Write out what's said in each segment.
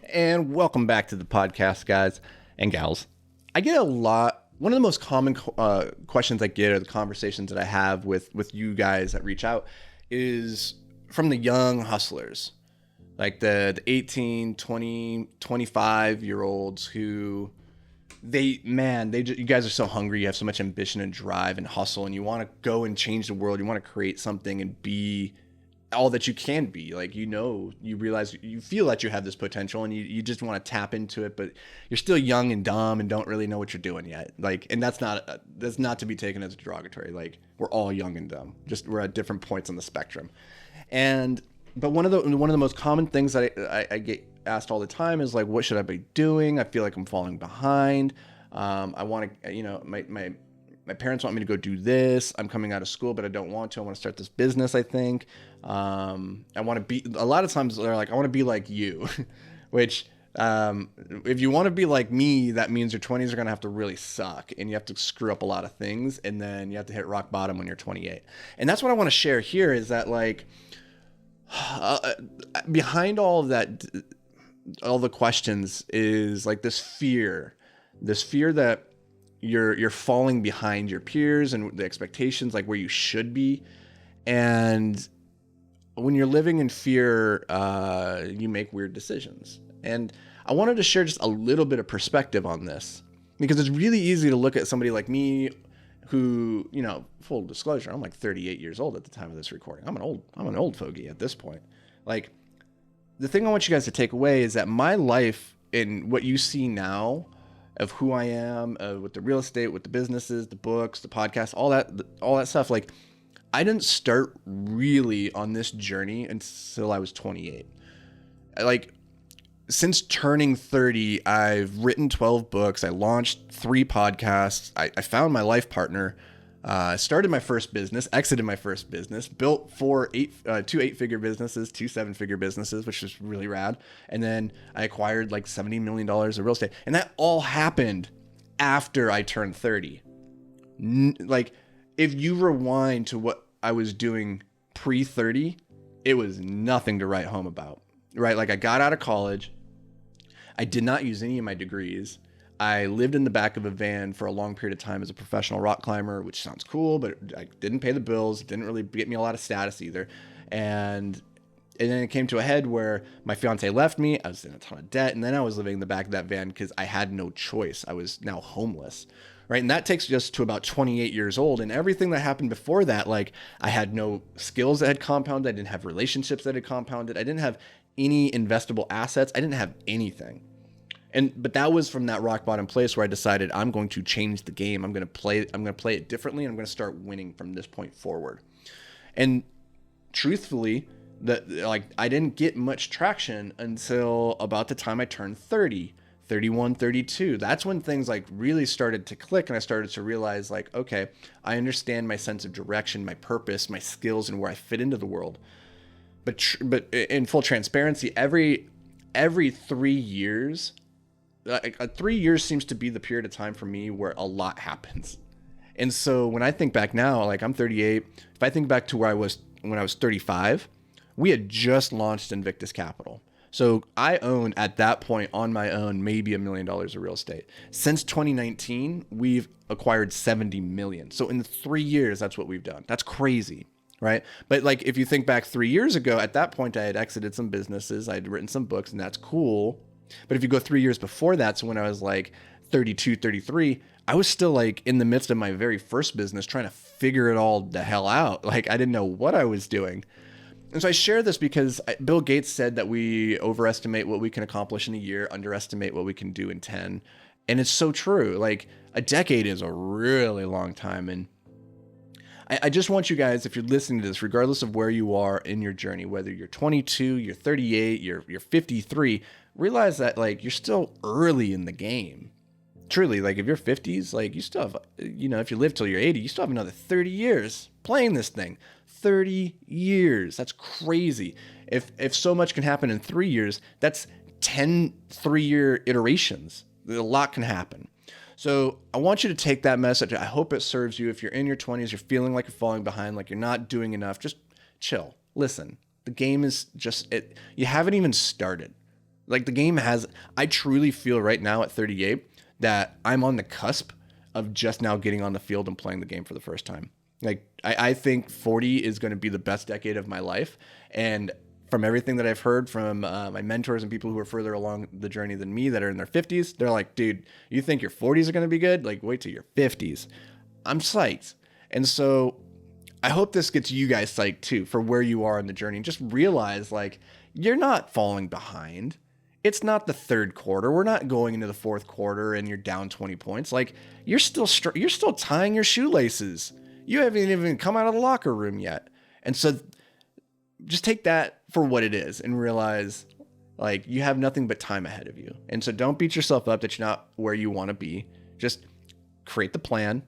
And welcome back to the podcast, guys and gals. I get one of the most common questions I get, or the conversations that I have with you guys that reach out, is from the young hustlers, like the 18, 20, 25-year-olds who you guys are so hungry, you have so much ambition and drive and hustle, and you want to go and change the world, you want to create something and be all that you can be. Like, you realize, you feel that you have this potential, and you just want to tap into it, but you're still young and dumb and don't really know what you're doing yet. Like, and that's not to be taken as a derogatory. Like, we're all young and dumb, just we're at different points on the spectrum. But one of the most common things that I get asked all the time is like, what should I be doing? I feel like I'm falling behind. I want to, my parents want me to go do this. I'm coming out of school, but I don't want to. I want to start this business, I think. I want to be, a lot of times they're like, I want to be like you, which, if you want to be like me, that means your 20s are going to have to really suck, and you have to screw up a lot of things. And then you have to hit rock bottom when you're 28. And that's what I want to share here, is that like, behind all of that, all the questions, is like this fear that you're falling behind your peers and the expectations, like where you should be. And when you're living in fear, you make weird decisions. And I wanted to share just a little bit of perspective on this, because it's really easy to look at somebody like me who, full disclosure, I'm like 38 years old at the time of this recording. I'm an old fogey at this point. Like, the thing I want you guys to take away is that my life, and what you see now of who I am, with the real estate, with the businesses, the books, the podcasts, all that stuff, like, I didn't start really on this journey until I was 28. Like, since turning 30, I've written 12 books. I launched 3 podcasts. I found my life partner, started my first business, exited my first business, built 2 8-figure businesses, 2 7-figure businesses, which was really rad. And then I acquired like $70 million of real estate. And that all happened after I turned 30. Like, if you rewind to what I was doing pre-30, it was nothing to write home about, right? Like, I got out of college. I did not use any of my degrees. I lived in the back of a van for a long period of time as a professional rock climber, which sounds cool, but I didn't pay the bills. It didn't really get me a lot of status either. And then it came to a head where my fiance left me. I was in a ton of debt. And then I was living in the back of that van because I had no choice. I was now homeless, right? And that takes us to about 28 years old. And everything that happened before that, like, I had no skills that had compounded. I didn't have relationships that had compounded. I didn't have any investable assets. I didn't have anything. But that was from that rock bottom place where I decided I'm going to change the game. I'm going to play it differently, and I'm going to start winning from this point forward. And truthfully, I didn't get much traction until about the time I turned 30, 31, 32. That's when things like really started to click, and I started to realize, like, okay, I understand my sense of direction, my purpose, my skills, and where I fit into the world. But in full transparency, every 3 years, 3 years seems to be the period of time for me where a lot happens. And so when I think back now, like, I'm 38. If I think back to where I was when I was 35, we had just launched Invictus Capital. So I owned at that point on my own maybe $1 million of real estate. Since 2019, we've acquired 70 million. So in 3 years, that's what we've done. That's crazy, right? But like, if you think back 3 years ago, at that point, I had exited some businesses, I had written some books, and that's cool. But if you go 3 years before that, so when I was like 32, 33, I was still like in the midst of my very first business trying to figure it all the hell out. Like, I didn't know what I was doing. And so I share this because Bill Gates said that we overestimate what we can accomplish in a year, underestimate what we can do in 10. And it's so true. Like, a decade is a really long time. And I just want you guys, if you're listening to this, regardless of where you are in your journey, whether you're 22, you're 38, you're 53, realize that, like, you're still early in the game. Truly, like, if you're 50s, like, you still have, if you live till you're 80, you still have another 30 years playing this thing. 30 years. That's crazy. If so much can happen in 3 years, that's 10 3-year iterations. A lot can happen. So I want you to take that message. I hope it serves you. If you're in your 20s, you're feeling like you're falling behind, like you're not doing enough, just chill. Listen, the game is just, you haven't even started. Like the game has, I truly feel right now at 38 that I'm on the cusp of just now getting on the field and playing the game for the first time. Like I think 40 is going to be the best decade of my life. And from everything that I've heard from my mentors and people who are further along the journey than me that are in their 50s, they're like, dude, you think your 40s are going to be good? Like wait till your 50s. I'm psyched. And so I hope this gets you guys psyched too for where you are in the journey. And just realize like you're not falling behind. It's not the third quarter. We're not going into the fourth quarter and you're down 20 points. Like you're still tying your shoelaces. You haven't even come out of the locker room yet. And so just take that for what it is and realize like you have nothing but time ahead of you. And so don't beat yourself up that you're not where you want to be. Just create the plan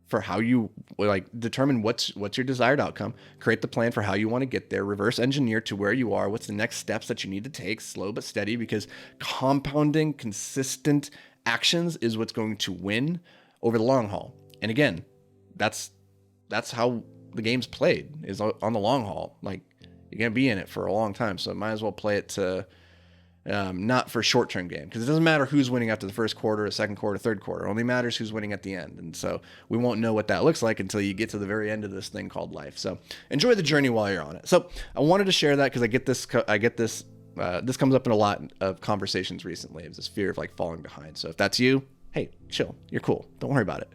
for how you like determine what's your desired outcome, create the plan for how you want to get there, reverse engineer to where you are, what's the next steps that you need to take, slow but steady, because compounding consistent actions is what's going to win over the long haul. And again, that's how the game's played, is on the long haul. Like you're going to be in it for a long time. So might as well play it to not for short-term game, because it doesn't matter who's winning after the first quarter, second quarter, third quarter. It only matters who's winning at the end. And so we won't know what that looks like until you get to the very end of this thing called life. So enjoy the journey while you're on it. So I wanted to share that because this comes up in a lot of conversations recently. It's this fear of like falling behind. So if that's you, hey, chill. You're cool. Don't worry about it.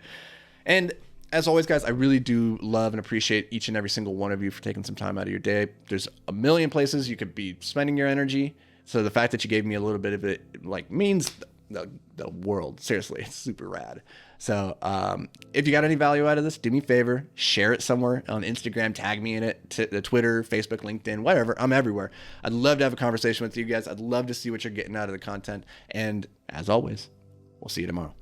And as always, guys, I really do love and appreciate each and every single one of you for taking some time out of your day. There's a million places you could be spending your energy. So the fact that you gave me a little bit of it like means the world. Seriously, it's super rad. So if you got any value out of this, do me a favor, share it somewhere on Instagram, tag me in it, Twitter, Facebook, LinkedIn, whatever. I'm everywhere. I'd love to have a conversation with you guys. I'd love to see what you're getting out of the content. And as always, we'll see you tomorrow.